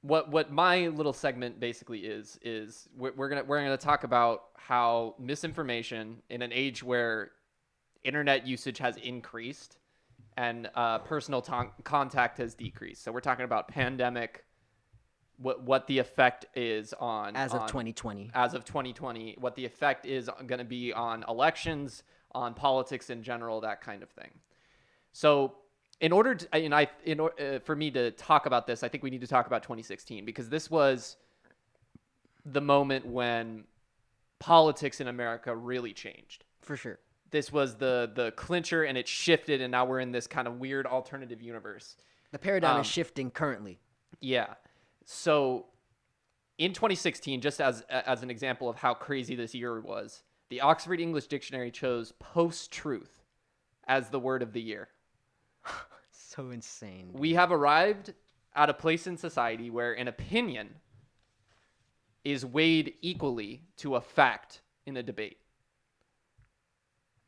what my little segment basically is we're gonna talk about how misinformation in an age where internet usage has increased and personal contact has decreased. So we're talking about pandemic, what the effect is on As of 2020. as of 2020, what the effect is going to be on elections, on politics in general, that kind of thing. So in order to, for me to talk about this, I think we need to talk about 2016 because this was the moment when politics in America really changed. For sure. This was the clincher, and it shifted, and now we're in this kind of weird alternative universe. The paradigm is shifting currently. Yeah. So in 2016, just as an example of how crazy this year was, the Oxford English Dictionary chose post-truth as the word of the year. So insane. We have arrived at a place in society where an opinion is weighed equally to a fact in a debate.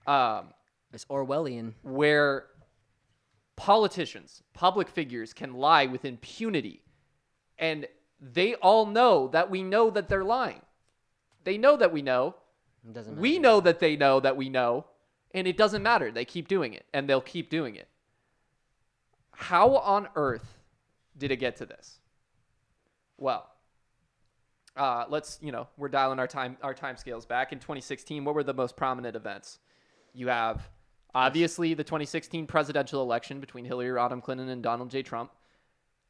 It's Orwellian. Where politicians, public figures can lie with impunity, and they all know that they're lying. They know that we know. It doesn't matter. We know that they know that we know, and it doesn't matter. They keep doing it, and they'll keep doing it. How on earth did it get to this? Well, we're dialing our time scales back. In 2016, what were the most prominent events? You have obviously the 2016 presidential election between Hillary Rodham Clinton and Donald J. Trump,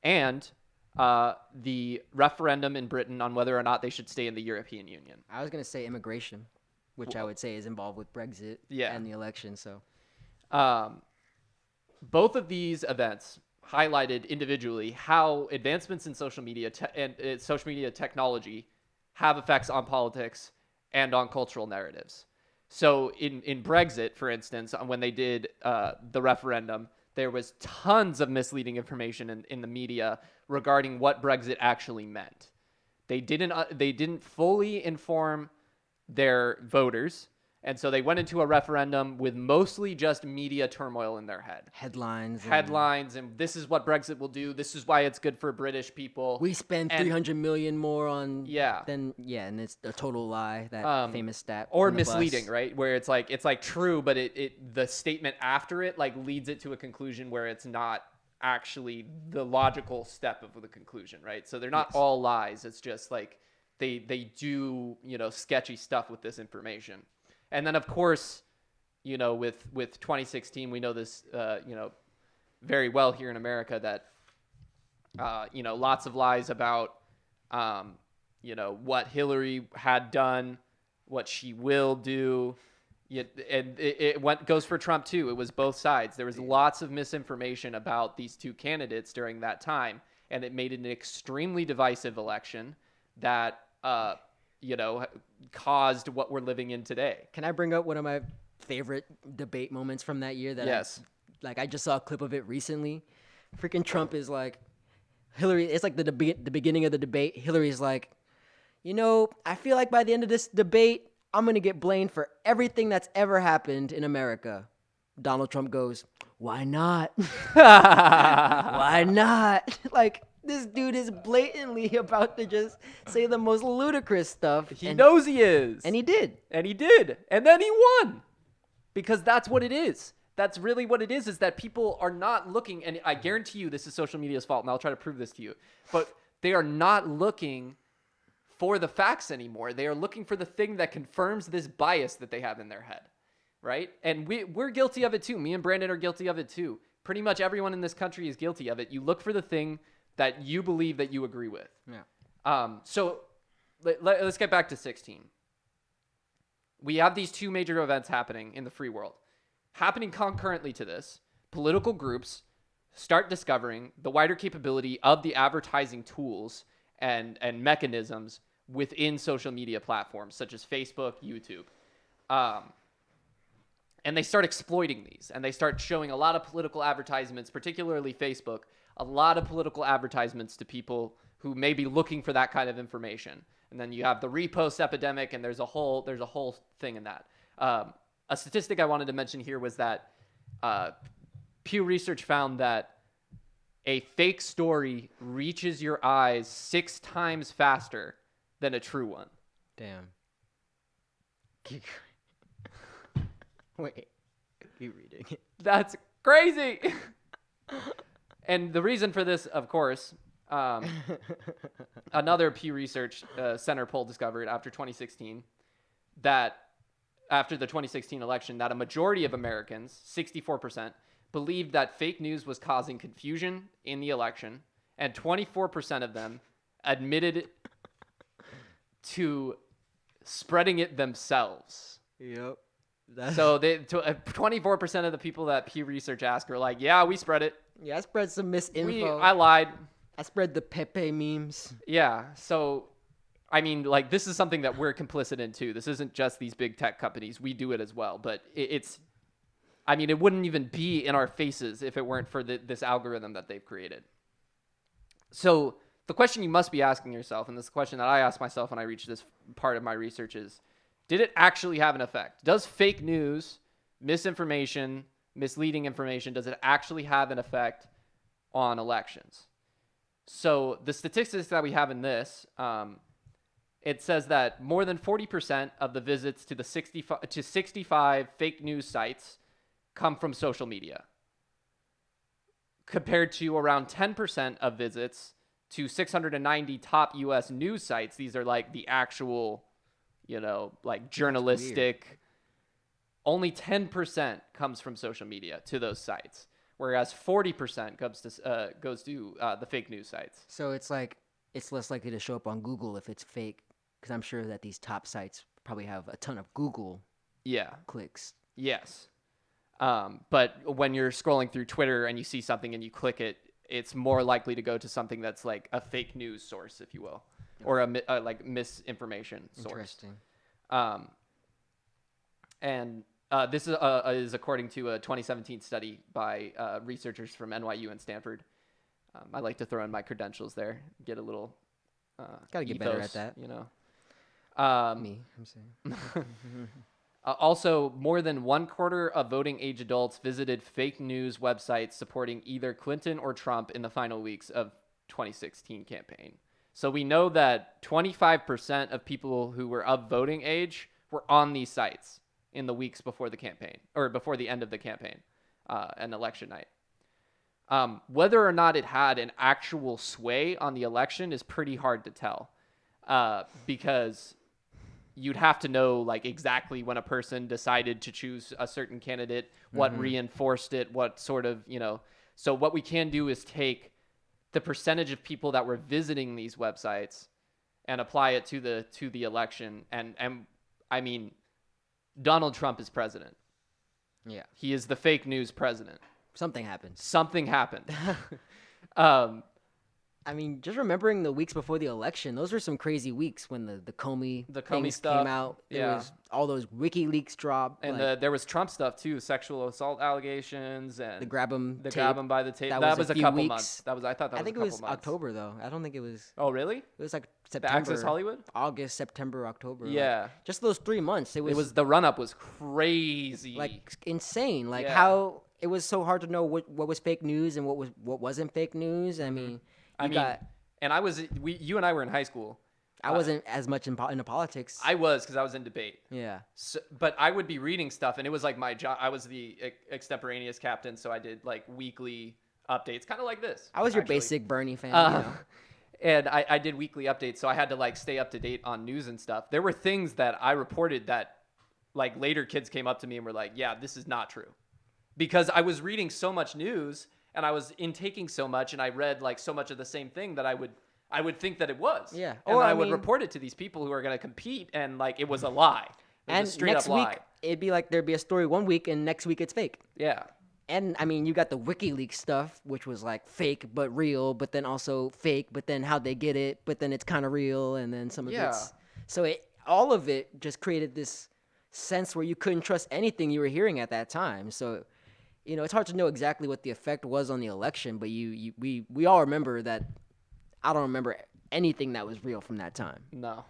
and the referendum in Britain on whether or not they should stay in the European Union. I was going to say immigration, which I would say is involved with Brexit and the election. So, both of these events highlighted individually how advancements in social media and social media technology have effects on politics and on cultural narratives. So in Brexit, for instance, when they did the referendum, there was tons of misleading information in the media regarding what Brexit actually meant. They didn't fully inform their voters, and so they went into a referendum with mostly just media turmoil in their head. Headlines, and this is what Brexit will do. This is why it's good for British people. We spend $300 million more on and it's a total lie. That famous stat, or misleading, right? Where it's like true, but the statement after it like leads it to a conclusion where it's not actually the logical step of the conclusion, right? So they're not all lies. It's just like they do sketchy stuff with this information. And then, of course, with 2016, we know this, very well here in America that, lots of lies about, what Hillary had done, what she will do. And it goes for Trump, too. It was both sides. There was lots of misinformation about these two candidates during that time, and it made it an extremely divisive election that caused what we're living in today. Can I bring up one of my favorite debate moments from that year? I just saw a clip of it recently. Freaking Trump is like, Hillary, it's like the beginning of the debate. Hillary's like, I feel like by the end of this debate, I'm going to get blamed for everything that's ever happened in America. Donald Trump goes, why not? Why not? Like, this dude is blatantly about to just say the most ludicrous stuff. He knows he is. And he did. And then he won. Because that's what it is. That's really what it is that people are not looking, and I guarantee you this is social media's fault, and I'll try to prove this to you, but they are not looking for the facts anymore. They are looking for the thing that confirms this bias that they have in their head, right? And we're guilty of it too. Me and Brandon are guilty of it too. Pretty much everyone in this country is guilty of it. You look for the thing that you believe that you agree with. Yeah. So let's get back to 16. We have these two major events happening in the free world. Happening concurrently to this, political groups start discovering the wider capability of the advertising tools and mechanisms within social media platforms such as Facebook, YouTube. And they start exploiting these, and they start showing a lot of political advertisements, particularly Facebook, a lot of political advertisements to people who may be looking for that kind of information. And then you have the repost epidemic, and there's a whole thing in that. A statistic I wanted to mention here was that Pew Research found that a fake story reaches your eyes 6 times faster than a true one. Damn. Wait. Keep reading. That's crazy. And the reason for this, of course, another Pew Research Center poll discovered after 2016 that after the 2016 election that a majority of Americans, 64%, believed that fake news was causing confusion in the election, and 24% of them admitted to spreading it themselves. Yep. So 24% of the people that Pew Research asked are like, yeah, we spread it. Yeah, I spread some misinfo. I lied. I spread the Pepe memes. Yeah. So, I mean, like, this is something that we're complicit in too. This isn't just these big tech companies. We do it as well. But it wouldn't even be in our faces if it weren't for this algorithm that they've created. So the question you must be asking yourself, and this question that I ask myself when I reach this part of my research is, did it actually have an effect? Does fake news, misinformation, misleading information, does it actually have an effect on elections? So the statistics that we have in this, it says that more than 40% of the visits to the 65 fake news sites come from social media, compared to around 10% of visits to 690 top U.S. news sites. These are like the actual, like journalistic. Only 10% comes from social media to those sites, whereas 40% goes to the fake news sites. So it's like it's less likely to show up on Google if it's fake, because I'm sure that these top sites probably have a ton of Google clicks. Yes. But when you're scrolling through Twitter and you see something and you click it, it's more likely to go to something that's like a fake news source, if you will, or a like misinformation source. Interesting. And this is according to a 2017 study by researchers from NYU and Stanford. I like to throw in my credentials there, get a little gotta get better at that. I'm saying. Also, more than 1/4 of voting age adults visited fake news websites supporting either Clinton or Trump in the final weeks of 2016 campaign. So we know that 25% of people who were of voting age were on these sites in the weeks before the campaign, or before the end of the campaign, and election night. Whether or not it had an actual sway on the election is pretty hard to tell, because you'd have to know like exactly when a person decided to choose a certain candidate, what reinforced it, what sort of, so what we can do is take the percentage of people that were visiting these websites and apply it to the election. And I mean, Donald Trump is president. Yeah. He is the fake news president. Something happened. I mean, just remembering the weeks before the election, those were some crazy weeks when the Comey things stuff came out. There was all those WikiLeaks dropped. And there was Trump stuff too, sexual assault allegations and the grab him by the tape. That was a couple weeks. Months. I think it was October though. I don't think it was. Oh really? It was like September. The Access Hollywood? August, September, October. Yeah. Like, just those 3 months. It was the run up was crazy. Like insane. Like how it was so hard to know what was fake news and what wasn't fake news. I mean, and you and I were in high school. I wasn't as much into politics. I was, because I was in debate. Yeah. So, but I would be reading stuff, and it was like my job. I was the extemporaneous captain, so I did like weekly updates, kind of like this. I was your basic Bernie fan. And I did weekly updates, so I had to like stay up to date on news and stuff. There were things that I reported that like later kids came up to me and were like, yeah, this is not true. Because I was reading so much news and I was intaking so much and I read like so much of the same thing that I would think that it was. Yeah. And I would report it to these people who are going to compete, and like it was a lie. It was a straight up lie. Week, it'd be like there'd be a story one week and next week it's fake. Yeah. And I mean, you got the WikiLeaks stuff, which was like fake but real, but then also fake, but then how'd they get it? But then it's kind of real, and then some of it's so all of it just created this sense where you couldn't trust anything you were hearing at that time. So, it's hard to know exactly what the effect was on the election, but we all remember that. I don't remember anything that was real from that time. No.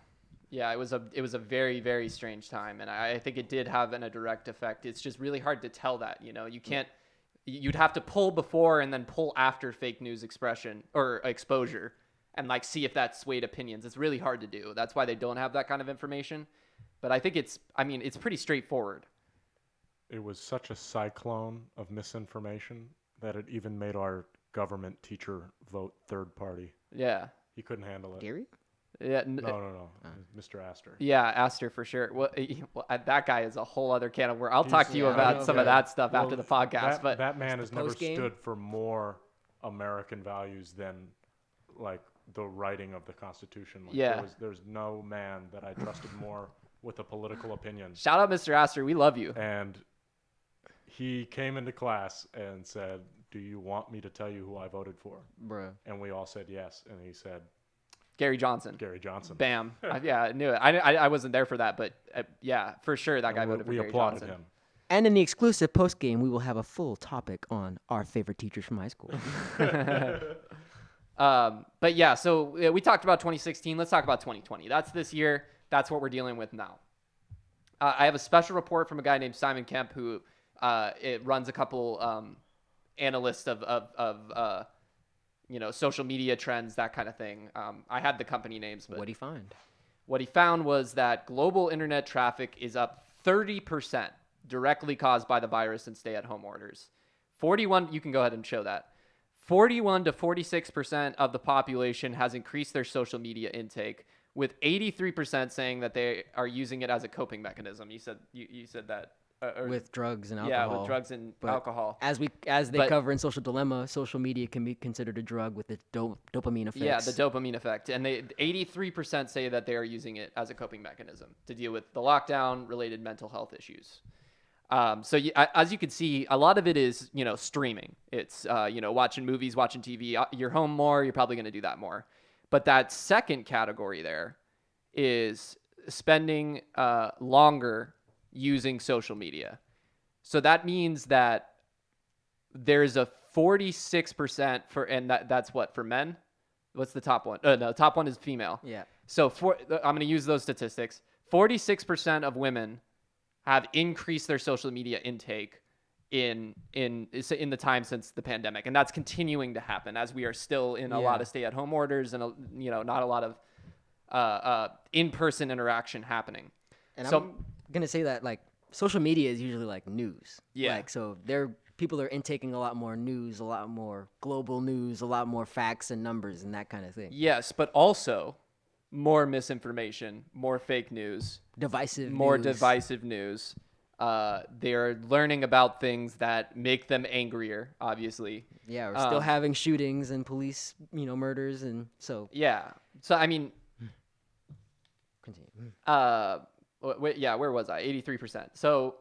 Yeah, it was a very, very strange time, and I think it did have a direct effect. It's just really hard to tell that, you can't you'd have to pull before and then pull after fake news expression or exposure and like see if that swayed opinions. It's really hard to do. That's why they don't have that kind of information. But I think it's pretty straightforward. It was such a cyclone of misinformation that it even made our government teacher vote third party. Yeah. He couldn't handle it. Gary? Yeah. No. Mr. Astor. Yeah, Astor for sure. Well, that guy is a whole other can of worms. I'll talk to you about some of that stuff after the podcast. But that man has never stood for more American values than like the writing of the Constitution. Like, there's no man that I trusted more with a political opinion. Shout out Mr. Astor. We love you. And he came into class and said, "Do you want me to tell you who I voted for?" Bruh. And we all said yes. And he said, Gary Johnson. Bam. I knew it. I wasn't there for that, but yeah, for sure that guy voted for Gary Johnson. Him. And in the exclusive post game, we will have a full topic on our favorite teachers from high school. But yeah, so we talked about 2016. Let's talk about 2020. That's this year. That's what we're dealing with now. I have a special report from a guy named Simon Kemp who it runs a couple analysts of social media trends, that kind of thing. I had the company names, but what'd he find? What he found was that global internet traffic is up 30% directly caused by the virus and stay-at-home orders. 41, you can go ahead and show that. 41 to 46% of the population has increased their social media intake, with 83% saying that they are using it as a coping mechanism. You said that. With drugs and alcohol. Yeah, with drugs and alcohol. As they cover in Social Dilemma, social media can be considered a drug with its dopamine effects. Yeah, the dopamine effect. And 83% say that they are using it as a coping mechanism to deal with the lockdown-related mental health issues. As you can see, a lot of it is, streaming. It's, watching movies, watching TV. You're home more, you're probably going to do that more. But that second category there is spending longer using social media. So that means that there's a 46% and that's what for men? What's the top one? No, the top one is female. Yeah. So I'm going to use those statistics. 46% of women have increased their social media intake in the time since the pandemic, and that's continuing to happen as we are still in a lot of stay-at-home orders and not a lot of in-person interaction happening. And so, I'm gonna say that like social media is usually like news. Yeah. Like so, people are intaking a lot more news, a lot more global news, a lot more facts and numbers and that kind of thing. Yes, but also more misinformation, more fake news, divisive news. They're learning about things that make them angrier, obviously. Yeah, we're still having shootings and police, murders, and so. Yeah. So I mean, continue. Where was I? 83%. So,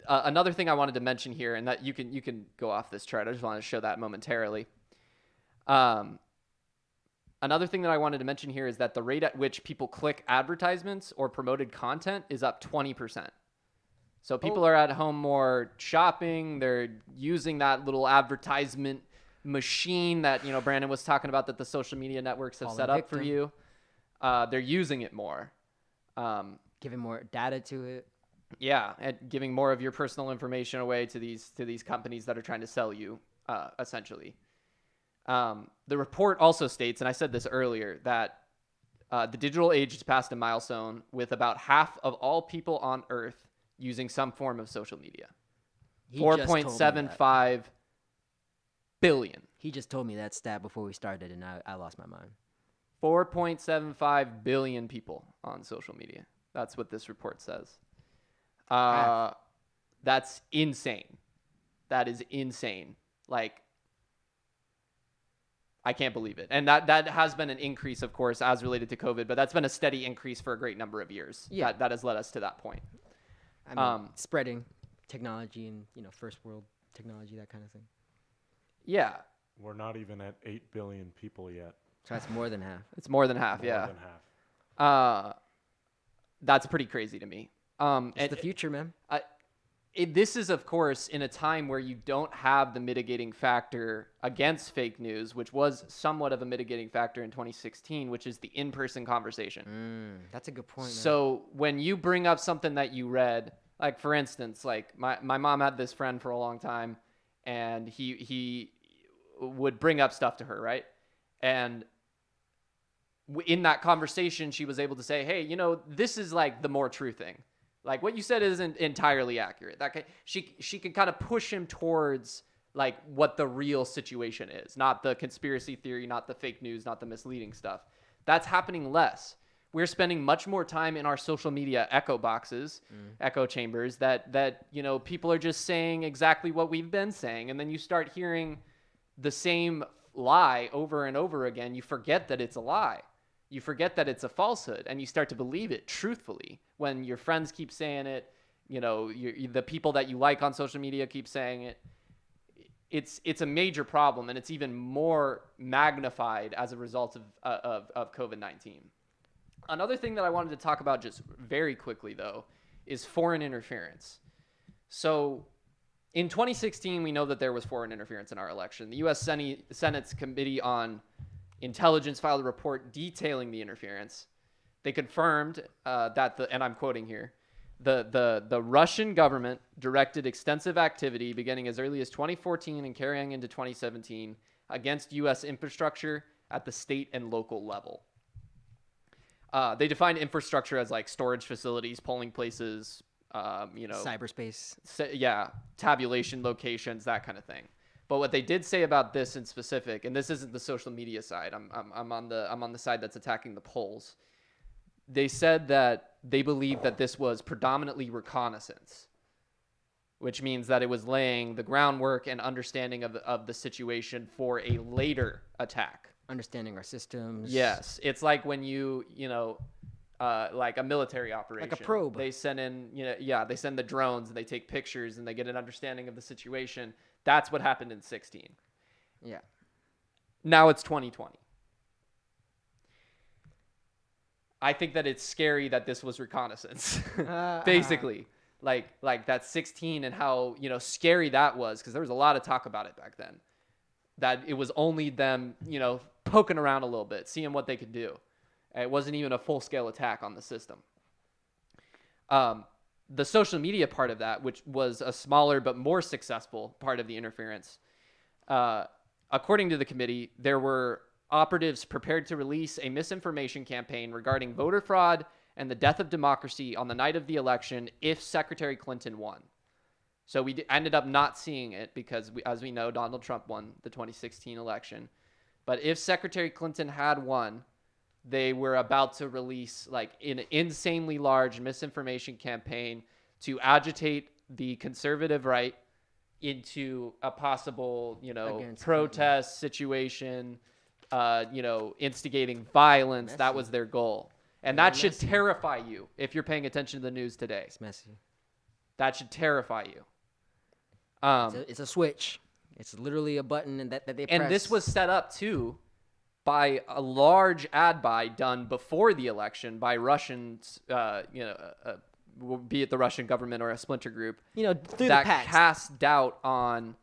another thing I wanted to mention here, and that you can go off this chart. I just want to show that momentarily. Another thing that I wanted to mention here is that the rate at which people click advertisements or promoted content is up 20%. So people are at home more shopping. They're using that little advertisement machine that, Brandon was talking about that the social media networks have set up for you. They're using it more. Giving more data to it. Yeah, and giving more of your personal information away to these companies that are trying to sell you, essentially. The report also states, and I said this earlier, that the digital age has passed a milestone with about half of all people on Earth using some form of social media. 4.75 billion. He just told me that stat before we started, and I lost my mind. 4.75 billion people on social media. That's what this report says. That's insane. That is insane. Like, I can't believe it. And that has been an increase, of course, as related to COVID, but that's been a steady increase for a great number of years. Yeah. That has led us to that point. I mean, spreading technology and, first world technology, that kind of thing. Yeah. We're not even at 8 billion people yet. So that's more than half. It's more than half, More than half. That's pretty crazy to me. It's the future, man. This is, of course, in a time where you don't have the mitigating factor against fake news, which was somewhat of a mitigating factor in 2016, which is the in-person conversation. That's a good point. So when you bring up something that you read Like, for instance, like my mom had this friend for a long time, and he would bring up stuff to her, right? And in that conversation, she was able to say, hey, this is like the more true thing. Like, what you said isn't entirely accurate. She could kind of push him towards like what the real situation is, not the conspiracy theory, not the fake news, not the misleading stuff. That's happening less. We're spending much more time in our social media echo boxes, echo chambers that people are just saying exactly what we've been saying. And then you start hearing the same lie over and over again. You forget that it's a lie. You forget that it's a falsehood, and you start to believe it truthfully when your friends keep saying it, the people that you like on social media keep saying it. It's a major problem, and it's even more magnified as a result of COVID-19. Another thing that I wanted to talk about just very quickly, though, is foreign interference. So in 2016, we know that there was foreign interference in our election. The U.S. Senate's Committee on Intelligence filed a report detailing the interference. They confirmed that and I'm quoting here, the Russian government directed extensive activity beginning as early as 2014 and carrying into 2017 against U.S. infrastructure at the state and local level. They defined infrastructure as like storage facilities, polling places, cyberspace. Tabulation locations, that kind of thing. But what they did say about this in specific, and this isn't the social media side, I'm on the side that's attacking the polls. They said that they believe that this was predominantly reconnaissance, which means that it was laying the groundwork and understanding of the situation for a later attack. Understanding our systems. Yes, it's like when like a military operation, like a probe. They send in, they send the drones and they take pictures and they get an understanding of the situation. That's what happened in 16. Yeah. Now it's 2020. I think that it's scary that this was reconnaissance, basically. Like that 16 and how, scary that was, because there was a lot of talk about it back then. That it was only them, poking around a little bit, seeing what they could do. It wasn't even a full-scale attack on the system. The social media part of that, which was a smaller but more successful part of the interference, according to the committee, there were operatives prepared to release a misinformation campaign regarding voter fraud and the death of democracy on the night of the election if Secretary Clinton won. So we ended up not seeing it because, as we know, Donald Trump won the 2016 election. But if Secretary Clinton had won, they were about to release like an insanely large misinformation campaign to agitate the conservative right into a possible, protest situation, instigating violence. Messy. That was their goal. And that should terrify you if you're paying attention to the news today. It's messy. That should terrify you. It's a switch. It's literally a button that they press. And this was set up, too, by a large ad buy done before the election by Russians, be it the Russian government or a splinter group, through that the cast doubt on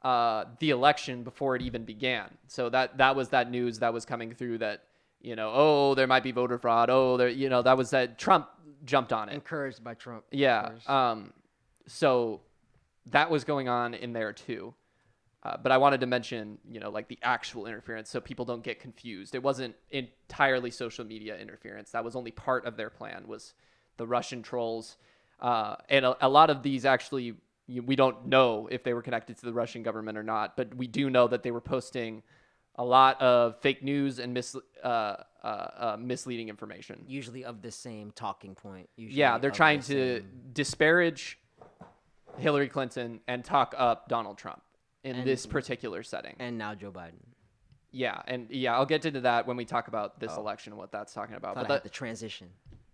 the election before it even began. So that was that news that was coming through that, there might be voter fraud. That was that Trump jumped on it. Encouraged by Trump. Yeah. So that was going on in there too. But I wanted to mention, like the actual interference so people don't get confused. It wasn't entirely social media interference. That was only part of their plan, was the Russian trolls. And a lot of these actually, we don't know if they were connected to the Russian government or not, but we do know that they were posting a lot of fake news and misleading information. Usually of the same talking point. Yeah, they're trying to disparage Hillary Clinton and talk up Donald Trump in this particular setting. And now Joe Biden. Yeah, I'll get into that when we talk about this election and what that's talking about. But I had the transition.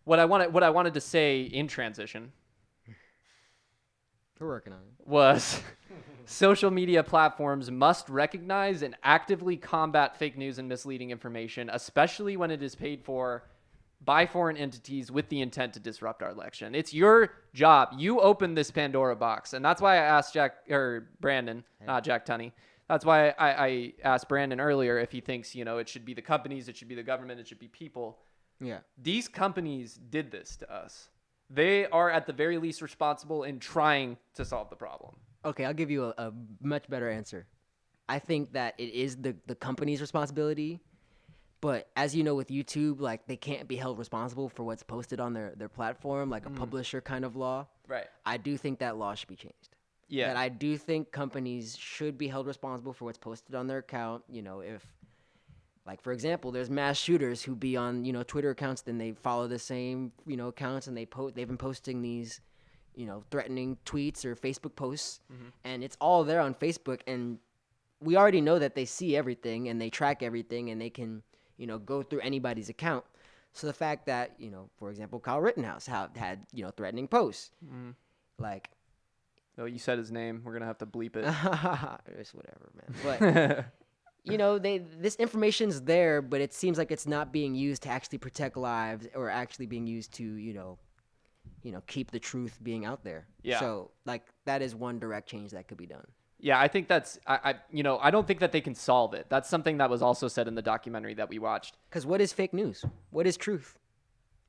What I wanted to say in transition, we're working on it, was social media platforms must recognize and actively combat fake news and misleading information, especially when it is paid for by foreign entities with the intent to disrupt our election. It's your job. You opened this Pandora box, and that's why I asked Brandon, not Jack Tunney. That's why I asked Brandon earlier if he thinks, it should be the companies, it should be the government, it should be people. Yeah. These companies did this to us. They are at the very least responsible in trying to solve the problem. Okay, I'll give you a much better answer. I think that it is the company's responsibility, but as you know, with YouTube, like they can't be held responsible for what's posted on their platform, like a publisher kind of law. Right. I do think that law should be changed. Yeah. That I do think companies should be held responsible for what's posted on their account. If, like, for example, there's mass shooters who be on, Twitter accounts, then they follow the same, accounts, and they've been posting these, threatening tweets or Facebook posts, and it's all there on Facebook, and we already know that they see everything and they track everything and they can, go through anybody's account. So the fact that, for example, Kyle Rittenhouse had threatening posts, like. Oh, you said his name. We're gonna have to bleep it. It's whatever, man. But this information's there, but it seems like it's not being used to actually protect lives or actually being used to, keep the truth being out there. Yeah. So like that is one direct change that could be done. Yeah, I think that's I don't think that they can solve it. That's something that was also said in the documentary that we watched. Because what is fake news? What is truth?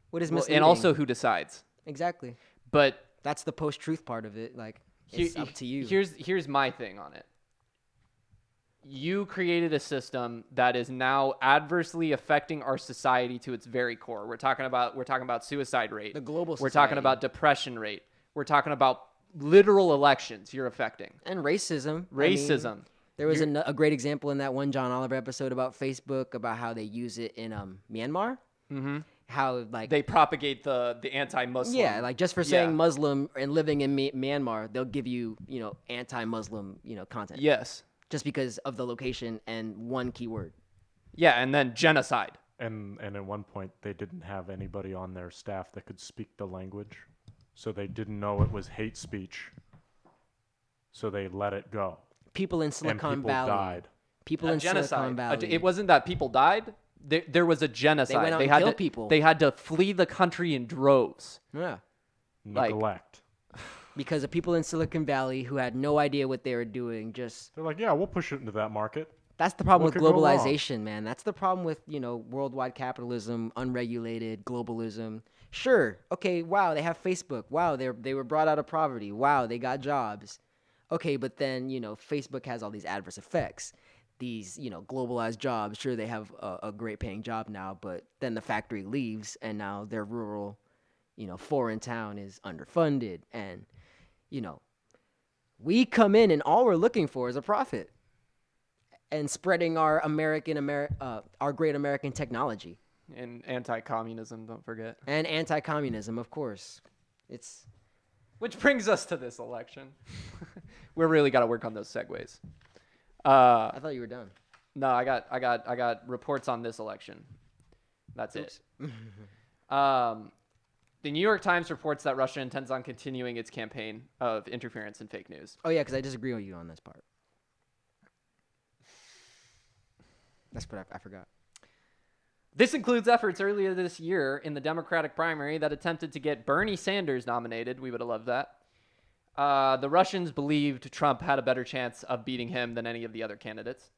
What is misleading? And also who decides? Exactly. But that's the post-truth part of it. Like it's up to you. Here's my thing on it. You created a system that is now adversely affecting our society to its very core. We're talking about suicide rate. The global society. We're talking about depression rate. We're talking about literal elections you're affecting. And racism. Racism. I mean, there was a great example in that one John Oliver episode about Facebook, about how they use it in Myanmar. Mm-hmm. How like they propagate the anti-Muslim. Yeah, like just for saying Muslim and living in Myanmar, they'll give you, anti-Muslim, content. Yes. Just because of the location and one keyword. Yeah, and then genocide. And at one point, they didn't have anybody on their staff that could speak the language. So they didn't know it was hate speech. So they let it go. People in Silicon Valley. Died. People in genocide. Silicon Valley. It wasn't that people died. There was a genocide. They went out and killed people. They had to flee the country in droves. Yeah. Neglect. Because of people in Silicon Valley who had no idea what they were doing. They're like, yeah, we'll push it into that market. That's the problem with globalization, man. That's the problem with, worldwide capitalism, unregulated globalism. Sure. Okay. Wow. They have Facebook. Wow. They were brought out of poverty. Wow. They got jobs. Okay. But then, Facebook has all these adverse effects. These, globalized jobs. Sure. They have a great paying job now, but then the factory leaves and now their rural, foreign town is underfunded. And, we come in and all we're looking for is a profit and spreading our our great American technology. And anti-communism, don't forget. And anti-communism, of course. Which brings us to this election. We're really got to work on those segues. I thought you were done. No, I got reports on this election. That's it. The New York Times reports that Russia intends on continuing its campaign of interference in fake news. Oh yeah, because I disagree with you on this part. That's what I forgot. This includes efforts earlier this year in the Democratic primary that attempted to get Bernie Sanders nominated. We would have loved that. The Russians believed Trump had a better chance of beating him than any of the other candidates.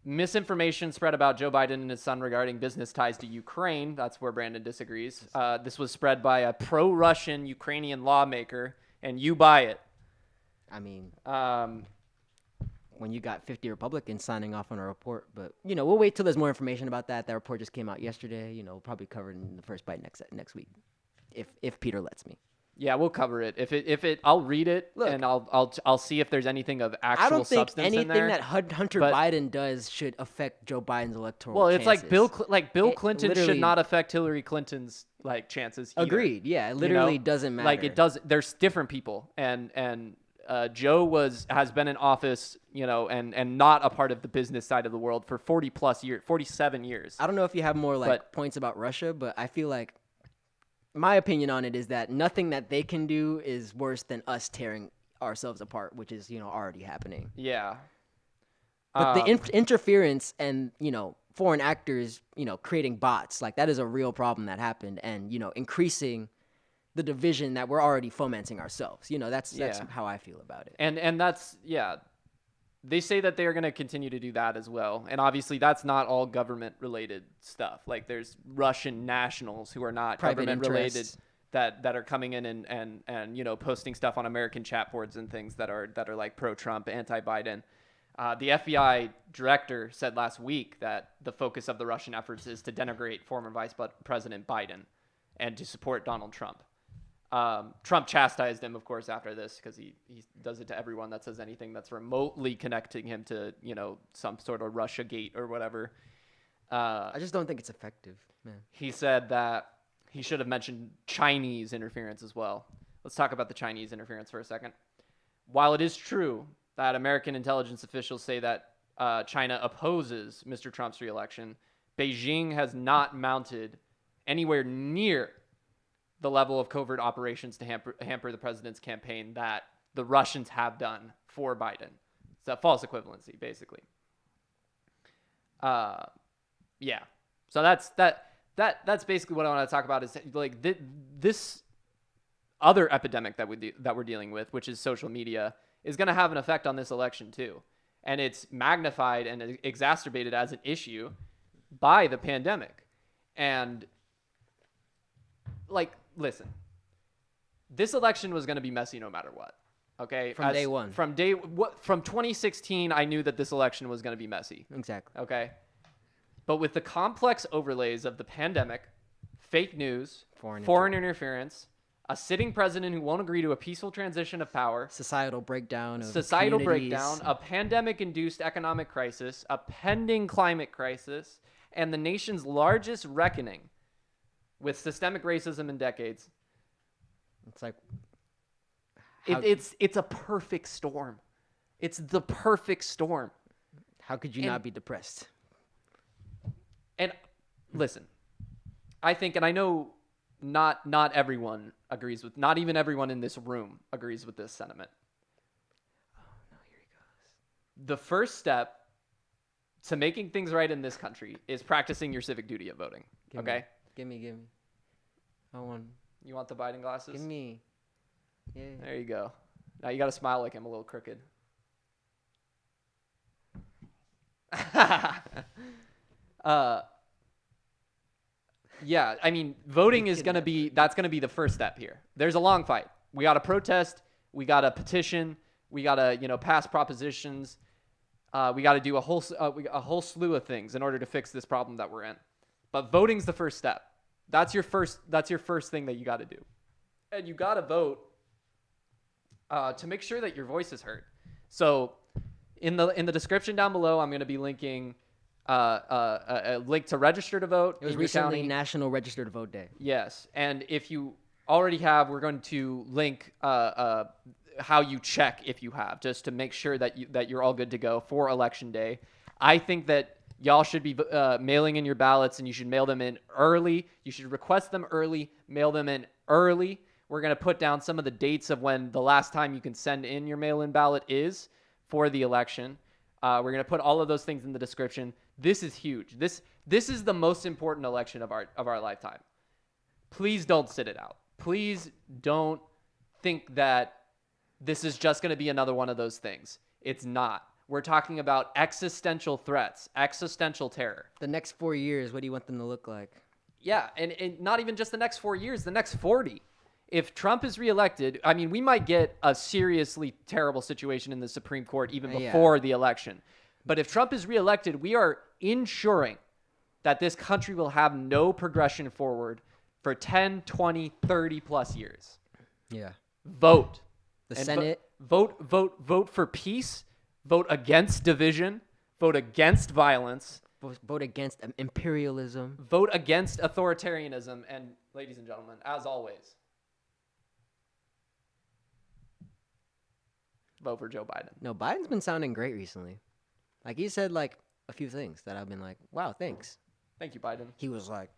Misinformation spread about Joe Biden and his son regarding business ties to Ukraine. That's where Brandon disagrees. This was spread by a pro-Russian Ukrainian lawmaker, and you buy it. I mean... when you got 50 Republicans signing off on a report. But, we'll wait till there's more information about that. That report just came out yesterday. We'll probably cover it in the first bite next week, if Peter lets me. Yeah, we'll cover it. If it, I'll read it. Look, and I'll see if there's anything of actual substance in there. I don't think anything that Hunter Biden does should affect Joe Biden's electoral. Well, it's chances. Bill Clinton should not affect Hillary Clinton's chances either. Agreed. Yeah, it literally doesn't matter. Like it does. There's different people, and Joe has been in office, and not a part of the business side of the world for 47 years. I don't know if you have more points about Russia, but I feel like my opinion on it is that nothing that they can do is worse than us tearing ourselves apart, which is, already happening. Yeah. But the interference and, foreign actors, creating bots, that is a real problem that happened and, increasing the division that we're already fomenting ourselves. That's how I feel about it. And that's, they say that they are going to continue to do that as well. And obviously that's not all government related stuff. Like there's Russian nationals who are not Private government related interests. that are coming in and posting stuff on American chat boards and things that are like pro-Trump, anti-Biden. The FBI director said last week that the focus of the Russian efforts is to denigrate former Vice President Biden and to support Donald Trump. Trump chastised him, of course, after this because he does it to everyone that says anything that's remotely connecting him to, some sort of Russia gate or whatever. I just don't think it's effective, man. He said that he should have mentioned Chinese interference as well. Let's talk about the Chinese interference for a second. While it is true that American intelligence officials say that China opposes Mr. Trump's reelection, Beijing has not mounted anywhere near the level of covert operations to hamper the president's campaign that the Russians have done for Biden. It's a false equivalency, basically. Yeah. So that's basically what I want to talk about is like this other epidemic that we're dealing with, which is social media, is going to have an effect on this election too. And it's magnified and exacerbated as an issue by the pandemic. And like, listen, this election was going to be messy no matter what. Okay. From day one. From 2016, I knew that this election was going to be messy. Exactly. Okay. But with the complex overlays of the pandemic, fake news, foreign interference, a sitting president who won't agree to a peaceful transition of power, societal breakdown, a pandemic-induced economic crisis, a pending climate crisis, and the nation's largest reckoning with systemic racism in decades. It's like it's a perfect storm. It's the perfect storm. How could you not be depressed? And listen, I think, and I know not everyone agrees with, not even everyone in this room agrees with this sentiment. Oh, no, here he goes. The first step to making things right in this country is practicing your civic duty of voting. Okay? Give me. I want. You want the Biden glasses? Give me. Yeah. There you go. Now you got to smile like I'm a little crooked. Yeah, I mean, voting is going to be, that's going to be the first step here. There's a long fight. We got to protest. We got to petition. We got to, pass propositions. We got to do a whole slew of things in order to fix this problem that we're in. But voting's the first step. That's your first thing that you got to do. And you got to vote to make sure that your voice is heard. So in the description down below, I'm going to be linking a link to register to vote. It was recently National Register to Vote Day. Yes, and if you already have, we're going to link how you check if you have, just to make sure that you're all good to go for Election Day. I think that y'all should be mailing in your ballots, and you should mail them in early. You should request them early, mail them in early. We're going to put down some of the dates of when the last time you can send in your mail-in ballot is for the election. We're going to put all of those things in the description. This is huge. This is the most important election of our lifetime. Please don't sit it out. Please don't think that this is just going to be another one of those things. It's not. We're talking about existential threats, existential terror. The next 4 years, what do you want them to look like? Yeah, and not even just the next 4 years, the next 40. If Trump is reelected, I mean, we might get a seriously terrible situation in the Supreme Court even before the election. But if Trump is reelected, we are ensuring that this country will have no progression forward for 10, 20, 30 plus years. Yeah. Vote. The Senate. Vote for peace. Vote against division. Vote against violence. Vote against imperialism. Vote against authoritarianism. And ladies and gentlemen, as always, vote for Joe Biden. No, Biden's been sounding great recently. Like, he said, like, a few things that I've been like, wow, thanks. Thank you, Biden. He was like,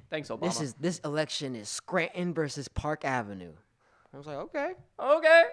thanks, Obama. This election is Scranton versus Park Avenue. I was like, okay. Okay.